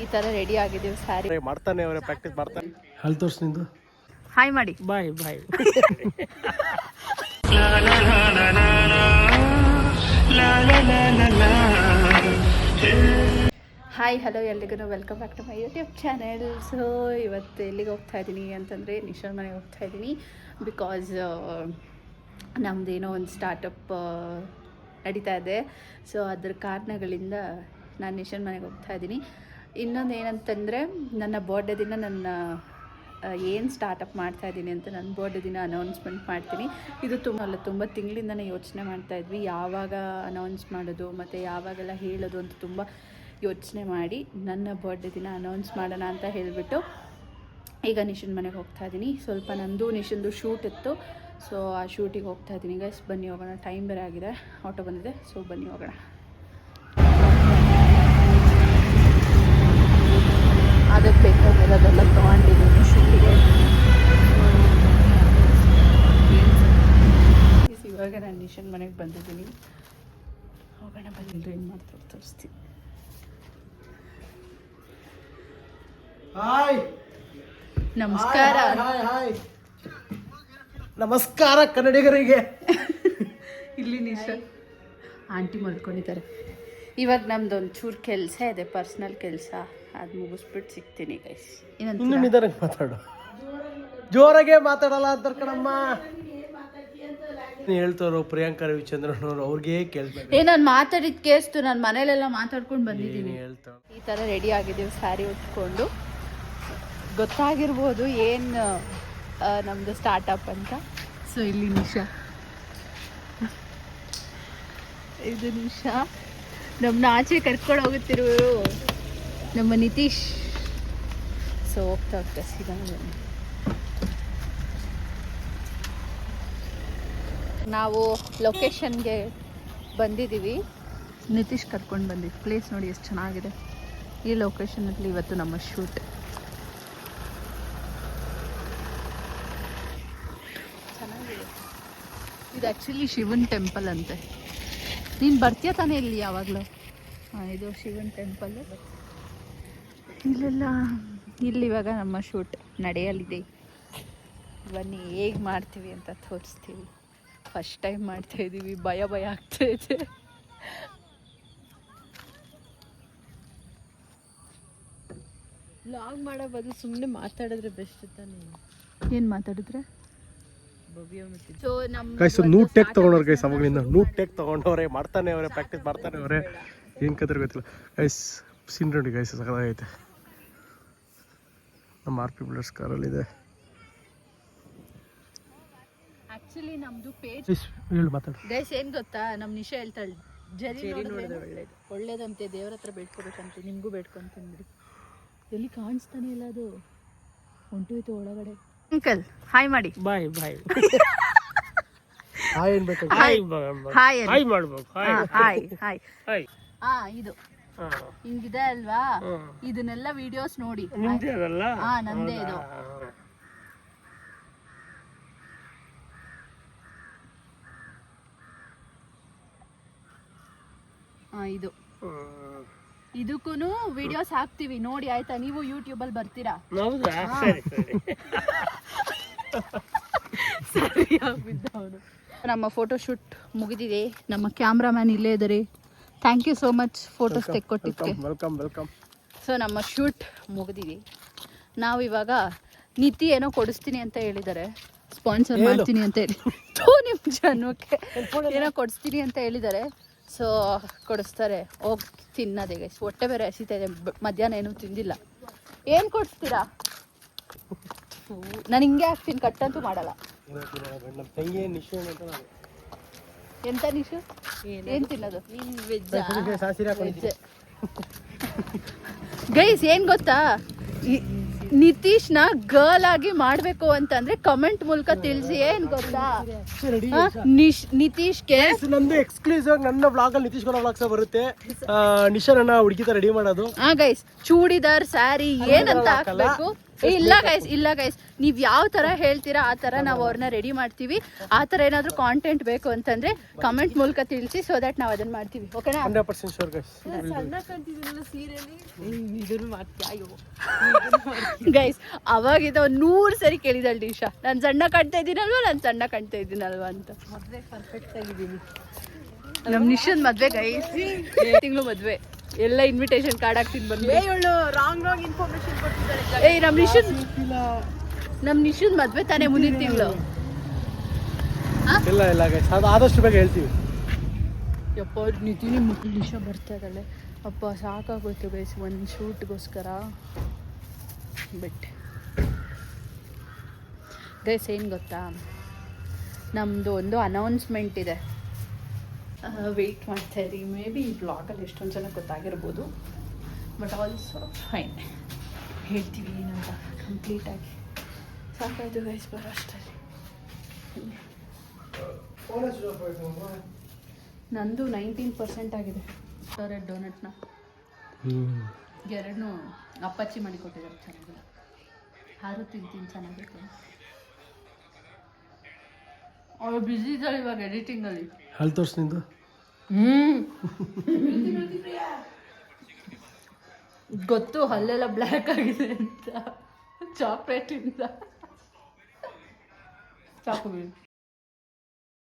ಈ ತರ ರೆಡಿ ಆಗಿದ್ದೀವಿ ಸ್ಯಾರಿ ಮಾಡ್ತಾನೆ ಅವರೇ ಪ್ರಾಕ್ಟೀಸ್ ಮಾಡ್ತಾನೆ. ಅಲ್ಲಿ ತೋರ್ಸು ನಿಂದು. ಹಾಯ್ ಮಾಡಿ. Bye bye. ಹಾಯ್ ಹಲೋ ಎಲ್ರಿಗೂ welcome back to my YouTube channel. So ಇವತ್ತು ಎಲ್ಲಿಗೆ ಹೋಗ್ತಾ ಇದ್ದೀನಿ ಅಂತಂದರೆ ನಿಶಾನ್ ಮನೆಗೆ ಹೋಗ್ತಾ ಇದ್ದೀನಿ. ಬಿಕಾಸ್ ನಮ್ಮದೇನೋ ಒಂದು ಸ್ಟಾರ್ಟಪ್ ನಡೀತಾ ಇದೆ. ಸೊ ಅದ್ರ ಕಾರಣಗಳಿಂದ ನಾನು ನಿಶಾನ್ ಮನೆಗೆ ಹೋಗ್ತಾ ಇದ್ದೀನಿ. ಇನ್ನೊಂದು ಏನಂತಂದರೆ ನನ್ನ ಬರ್ಡೇ ದಿನ ನನ್ನ ಏನು ಸ್ಟಾರ್ಟಪ್ ಮಾಡ್ತಾಯಿದ್ದೀನಿ ಅಂತ ನನ್ನ ಬರ್ಡೇ ದಿನ ಅನೌನ್ಸ್ಮೆಂಟ್ ಮಾಡ್ತೀನಿ. ಇದು ತುಂಬ ತಿಂಗಳಿಂದನೇ ಯೋಚನೆ ಮಾಡ್ತಾಯಿದ್ವಿ ಯಾವಾಗ ಅನೌನ್ಸ್ ಮಾಡೋದು ಮತ್ತು ಯಾವಾಗೆಲ್ಲ ಹೇಳೋದು ಅಂತ ತುಂಬ ಯೋಚನೆ ಮಾಡಿ ನನ್ನ ಬರ್ಡೇ ದಿನ ಅನೌನ್ಸ್ ಮಾಡೋಣ ಅಂತ ಹೇಳಿಬಿಟ್ಟು ಈಗ ನಿಶನ್ ಮನೆಗೆ ಹೋಗ್ತಾ ಇದ್ದೀನಿ. ಸ್ವಲ್ಪ ನಂದು ನಿಶಂದು ಶೂಟ್ ಇತ್ತು. ಸೊ ಆ ಶೂಟಿಗೆ ಹೋಗ್ತಾ ಇದ್ದೀನಿ ಗೈಸ್. ಬನ್ನಿ ಹೋಗೋಣ. ಟೈಮ್ ಬೇರೆ ಆಗಿದೆ, ಆಟೋ ಬಂದಿದೆ. ಸೊ ಬನ್ನಿ ಹೋಗೋಣ. ಅದಕ್ಕೆ ಬೇಕಾಗಿರೋದೆಲ್ಲ ತೊಗೊಂಡಿದ್ದೀನಿ ಶೂಟಿಗೆ. ಇವಾಗ ನಾನು ನಿಶನ್ ಮನೆಗೆ ಬಂದಿದ್ದೀನಿ. ಹೋಗೋಣ ಬಂದಿದ್ದು ಏನು ಮಾಡ್ತಾರೆ ತೋರಿಸ್ತೀನಿ. ಹಾಯ್ ನಮಸ್ಕಾರ. ಹಾಯ್ ಹಾಯ್ ನಮಸ್ಕಾರ ಕನ್ನಡಿಗರಿಗೆ. ಇಲ್ಲಿ ನಿಶಾ ಆಂಟಿ ಮಲ್ಕೊಂಡಿದ್ದಾರೆ. ಇವಾಗ ನಮ್ದೊಂದು ಚೂರು ಕೆಲಸ ಇದೆ, ಪರ್ಸ್ನಲ್ ಕೆಲಸ. ಅದು ಮುಗಿಸ್ಬಿಟ್ಟು ಸಿಗ್ತೀನಿ ಗೈಸ್. ಇನ್ನು ನಿಧಾನಕ್ಕೆ ಮಾತಾಡು, ಜೋರಾಗೆ ಮಾತಾಡಲ್ಲ ಅಂತ ಕಣಮ್ಮ. ಹೇಳ್ತಾರೋ ಪ್ರಿಯಾಂಕಾ ರವಿಚಂದ್ರನ್ ಅವರು, ಅವ್ರಿಗೆ ಕೇಳ್ತಾರೆ. ನಾನು ಮಾತಾಡಿದ ಕೇಸ್ತು. ನಾನು ಮನೇಲೆಲ್ಲ ಮಾತಾಡ್ಕೊಂಡು ಬಂದಿದ್ದೀನಿ. ಹೇಳ್ತಾರೆ ಈ ಥರ ರೆಡಿ ಆಗಿದ್ದೀವಿ ಸ್ಯಾರಿ ಉಟ್ಕೊಂಡು. ಗೊತ್ತಾಗಿರ್ಬೋದು ಏನು ನಮ್ಮದು ಸ್ಟಾರ್ಟಪ್ ಅಂತ. ಸೊ ಇಲ್ಲಿ ನಿಶಾ, ಇದು ನಿಶಾ. ನಮ್ಮನ್ನ ಆಚೆ ಕರ್ಕೊಂಡು ಹೋಗುತ್ತಿರುವರು ನಮ್ಮ ನಿತೀಶ್. ಸೊ ಹೋಗ್ತಾ ಸೀದಾ ನಾವು ಲೊಕೇಶನ್ಗೆ ಬಂದಿದ್ದೀವಿ. ನಿತೀಶ್ ಕರ್ಕೊಂಡು ಬಂದಿದ್ದು. ಪ್ಲೇಸ್ ನೋಡಿ ಎಷ್ಟು ಚೆನ್ನಾಗಿದೆ. ಈ ಲೊಕೇಶನಲ್ಲಿ ಇವತ್ತು ನಮ್ಮ ಶೂಟ್. ಚೆನ್ನಾಗಿದೆ. ಇದು ಆ್ಯಕ್ಚುಲಿ ಶಿವನ್ ಟೆಂಪಲ್ ಅಂತೆ. ನೀನು ಬರ್ತೀಯ ತಾನೇ ಇಲ್ಲಿ ಯಾವಾಗಲೂ? ಹಾಂ, ಇದು ಶಿವನ್ ಟೆಂಪಲ್. ಇಲ್ಲೆಲ್ಲ ಇಲ್ಲಿವಾಗ ನಮ್ಮ ಶೂಟ್ ನಡೆಯಲಿದೆ. ಬನ್ನಿ ಹೇಗೆ ಮಾಡ್ತೀವಿ ಅಂತ ತೋರಿಸ್ತೀವಿ. ಫಸ್ಟ್ ಟೈಮ್ ಮಾಡ್ತಾಯಿದ್ದೀವಿ, ಭಯ ಆಗ್ತಾಯಿದೆ. ಲಾಗ್ ಮಾಡೋ ಬದಲು ಸುಮ್ಮನೆ ಮಾತಾಡಿದ್ರೆ ಬೆಸ್ಟ್ ತಾನೆ. ಏನು ಮಾತಾಡಿದ್ರೆ? ಸೊ ಗೈಸ್ ನೂಟ್ ಟೇಕ್ ತಗೊಂಡವ್ರೆ ಗೈಸ್. ಅವಾಗಲಿಂದ ನೂಟ್ ಟೇಕ್ ತಗೊಂಡವ್ರೆ, ಮಾಡ್ತಾನೆ ಅವರೇ ಪ್ರಾಕ್ಟೀಸ್ ಮಾಡ್ತಾನೆ ಅವರೇ. ಏನು ಕದ್ರೆ ಗೊತ್ತಿಲ್ಲ ಗೈಸ್. ಸೀನ್ ನೋಡಿ ಗೈಸ್, ಸಖತ್ತಾಗೈತೆ. ನಮ್ಮ ಆರ್ ಪಿ ಬಿಲ್ಡರ್ಸ್ ಕಾರಲ್ಲಿದೆ. ಆಕ್ಚುಲಿ ನಮ್ದು ಪೇಜ್ ಹೇಳಿ ಮಾತಾಡು ಗೈಸ್. ಏನು ಗೊತ್ತಾ, ನಮ್ಮ ನಿಶಾ ಹೇಳ್ತಾಳೆ ಜರಿ ನೋಡಿದ್ರೆ ಒಳ್ಳೇದಂತೆ, ದೇವ್ರ ಹತ್ರ ಬೇಡ್ಕೋಬೇಕಂತೆ. ನಿಮಗೂ ಬೇಡ್ಕೊಂತೀನಿ. ಎಲ್ಲಿ ಕಾಣಿಸ್ತಾನೆ ಇಲ್ಲ, ಅದು ಹೊಂಟೋಯ್ತು ಒಳಗಡೆ. ಅಂಕಲ್ ಹಾಯ್ ಮಾಡಿ. Bye bye. ಹಾಯ್ ಅನ್ಬೇಕು. ಹಾಯ್ ಹಾಯ್ ಹಾಯ್ ಮಾಡ್ಬೇಕು. Hi hi. ಹಾಯ್. ಇದು ಹಿಂಗಿದೆ ಅಲ್ವಾ? ಇದನ್ನೆಲ್ಲ ವಿಡಿಯೋಸ್ ನೋಡಿ. ನಿಮ್ದೇ ಅದಲ್ಲ? ನಂದೇ ಇದು. ಇದು ಇದಕ್ಕೂ ವಿಡಿಯೋಸ್ ಹಾಕ್ತಿವಿ ನೋಡಿ, ಆಯ್ತಾ? ನೀವು ಯೂಟ್ಯೂಬಲ್ಲಿ ಬರ್ತೀರಾ? ನಮ್ಮ ಫೋಟೋ ಶೂಟ್ ಮುಗಿದಿದೆ. ನಮ್ಮ ಕ್ಯಾಮ್ರಾಮ್ಯಾನ್ ಇಲ್ಲೇ ಇದ್ದಾರೆ. Thank you so much photos ತೆಕ್ಕೊಟ್ಟಿದ್ದಕ್ಕೆ. Welcome welcome. ಸೊ ನಮ್ಮ ಶೂಟ್ ಮುಗಿದಿದೆ. ನಾವು ಇವಾಗ ನಿತಿ ಏನೋ ಕೊಡಿಸ್ತೀನಿ ಅಂತ ಹೇಳಿದ್ದಾರೆ, ಸ್ಪಾನ್ಸರ್ ಮಾಡ್ತೀನಿ ಅಂತ ಹೇಳಿ. ನಿಮ್ಮ ಜನಕ್ಕೆ ಏನೋ ಕೊಡಿಸ್ತೀನಿ ಅಂತ ಹೇಳಿದ್ದಾರೆ. ಸೊ ಕೊಡಿಸ್ತಾರೆ, ಹೋಗಿ ತಿನ್ನೋದೇ ಗೈಸ್. ಹೊಟ್ಟೆ ಬೇರೆ ಹಸಿತಾ ಇದೆ. ಮಧ್ಯಾಹ್ನ ಏನೂ ತಿಂದಿಲ್ಲ. ಏನು ಕೊಡಿಸ್ತೀರಾ? ನಾನು ಹಿಂಗೆ ಹಾಕ್ತೀನಿ, ಕಟ್ಟಂತೂ ಮಾಡಲ್ಲ. ಎಂತ ನಿಶು? ಏನು ತಿನ್ನೋದು? ಗೈಸ್ ಏನು ಗೊತ್ತಾ, ನಿತೀಶ್ನ ಗರ್ಲ್ ಆಗಿ ಮಾಡಬೇಕು ಅಂತಂದ್ರೆ ಕಮೆಂಟ್ ಮೂಲಕ ತಿಳಿಸಿ. ಏನು ಗೊತ್ತಾ, ನಿತೀಶ್ಗೆ ನಂದು ಎಕ್ಸ್ಕ್ಲೂಸಿವ್ ಆಗಿ ನನ್ನ ಬ್ಲಾಗ್ ಅಲ್ಲಿ ನಿತೀಶ್ ಗೌಡ ಬ್ಲಾಗ್ಸ್ ಬರುತ್ತೆ. ನಿಶಾ ನನ್ನ ಹುಡುಗಿ ರೆಡಿ ಮಾಡೋದು. ಗೈಸ್ ಚೂಡಿದಾರ್ ಸ್ಯಾರಿ ಏನಂತ ಹಾಕ್ಬೇಕು ಇಲ್ಲ ಗೈಸ್ ನೀವು ಯಾವ ಥರ ಹೇಳ್ತೀರಾ ಆ ಥರ ನಾವು ಅವ್ರನ್ನ ರೆಡಿ ಮಾಡ್ತೀವಿ. ಆ ಥರ ಏನಾದರೂ ಕಾಂಟೆಂಟ್ ಬೇಕು ಅಂತಂದರೆ ಕಮೆಂಟ್ ಮೂಲಕ ತಿಳಿಸಿ, ಸೊ ದಟ್ ನಾವು ಅದನ್ನು ಮಾಡ್ತೀವಿ. ಓಕೆನಾ? 100% ಶೋರ್ ಗೈಸ್. ಗೈಸ್ ಅವಾಗಿದ್ದ 100 ಸರಿ ಕೇಳಿದಳು ದಿಶಾ, ನಾನು ಸಣ್ಣ ಕಾಣ್ತಾ ಇದ್ದೀನಲ್ವಾ ಅಂತ. ಪರ್ಫೆಕ್ಟ್ ಆಗಿದ್ದೀನಿ. ನಮ್ಮ ನಿಶನ್ ಮದುವೆ ಗೈಸ್, ತಿಂಗಳು ಮದುವೆ, ಎಲ್ಲ ಇನ್ವಿಟೇಷನ್ ಕಾರ್ಡ್ ಹಾಕ್ತೀನಿ ಬಂದು. ರಾಂಗ್ ಇನ್ಫಾರ್ಮೇಶನ್ ಕೊಟ್ಟಿದ್ದಾರೆ. ಏಯ್ ನಮ್ಮ ನಿಶನ್ ಮದುವೆ ತಾನೇ ಮುಂದಿನ ತಿಂಗಳು. ಇಲ್ಲ ಗೈಸ್, ಅದು ಆದಷ್ಟು ಬೇಗ ಹೇಳ್ತೀವಿ. ಯಪ್ಪ ನಿತಿನಿ ಮಕ್ಕಳು ನಿಶಾ ಬರ್ತಾ ಇದ್ದಾಳೆ. ಅಪ್ಪ ಸಾಕಾಗೋಯ್ತು ಗೈಸ್ ಒಂದು ಶೂಟ್ಗೋಸ್ಕರ. ಬಟ್ ಗೈಸ್ ಏನು ಗೊತ್ತಾ, ನಮ್ಮದು ಒಂದು ಅನೌನ್ಸ್ಮೆಂಟ್ ಇದೆ. ವೆಯ್ಟ್ ಮಾಡ್ತಾ ಇರಿ, ಮೇ ಬಿ ಈ ಬ್ಲಾಗಲ್ಲಿ ಎಷ್ಟೊಂದು ಜನ ಗೊತ್ತಾಗಿರ್ಬೋದು, ಬಟ್ ಆಲ್ಸೋ ಫೈನ್ ಹೇಳ್ತೀವಿ ಏನಂತ ಕಂಪ್ಲೀಟಾಗಿ. ಸಾಕಾಯ್ತು ಗೈಸ್ ಬರೋ ಅಷ್ಟರಲ್ಲಿ. ನಂದು 19% ಆಗಿದೆ. ರೆಡ್ ಡೋನಟ್ನ ಎರಡನ್ನೂ ಅಪ್ಪಾಚಿ ಮಾಡಿ ಕೊಟ್ಟಿದ್ದಾರೆ, ಚೆನ್ನಾಗಿಲ್ಲ. ಹಾರು ತಿಂತೀನಿ, ಚೆನ್ನಾಗಿತ್ತು. ಅವಳು ಬ್ಯುಸಿ ಇದ್ದಾಳೆ ಇವಾಗ ಎಡಿಟಿಂಗಲ್ಲಿ. ಅಲ್ಲಿ ತೋರಿಸಿ ನಿಂದು. ಗೊತ್ತು ಹಲ್ಲೆಲ್ಲ ಬ್ಲ್ಯಾಕ್ ಆಗಿದೆ ಅಂತ, ಚಾಕ್ಲೇಟಿಂದ. ಚಾಕು ಬೀಳು.